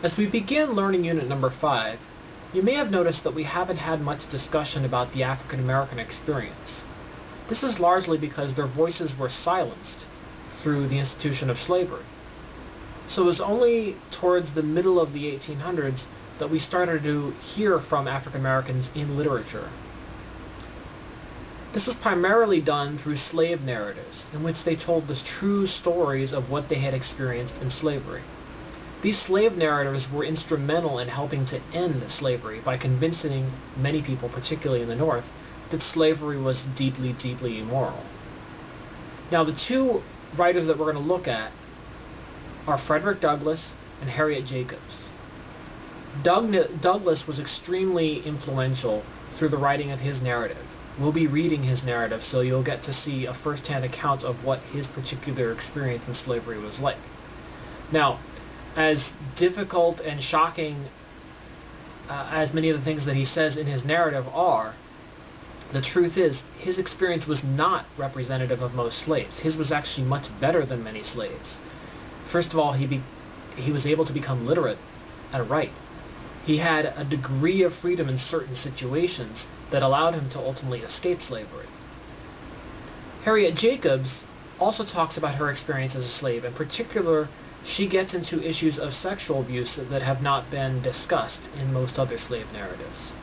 As we begin learning unit number 5, you may have noticed that we haven't had much discussion about the African American experience. This is largely because their voices were silenced through the institution of slavery. So it was only towards the middle of the 1800s that we started to hear from African Americans in literature. This was primarily done through slave narratives, in which they told the true stories of what they had experienced in slavery. These slave narratives were instrumental in helping to end slavery by convincing many people, particularly in the North, that slavery was deeply, deeply immoral. Now, the two writers that we're going to look at are Frederick Douglass and Harriet Jacobs. Douglass was extremely influential through the writing of his narrative. We'll be reading his narrative, so you'll get to see a first-hand account of what his particular experience in slavery was like. Now, as difficult and shocking as many of the things that he says in his narrative are, the truth is his experience was not representative of most slaves. His was actually much better than many slaves. First of all, he was able to become literate and write. He had a degree of freedom in certain situations that allowed him to ultimately escape slavery. Harriet Jacobs also talks about her experience as a slave. In particular, she gets into issues of sexual abuse that have not been discussed in most other slave narratives.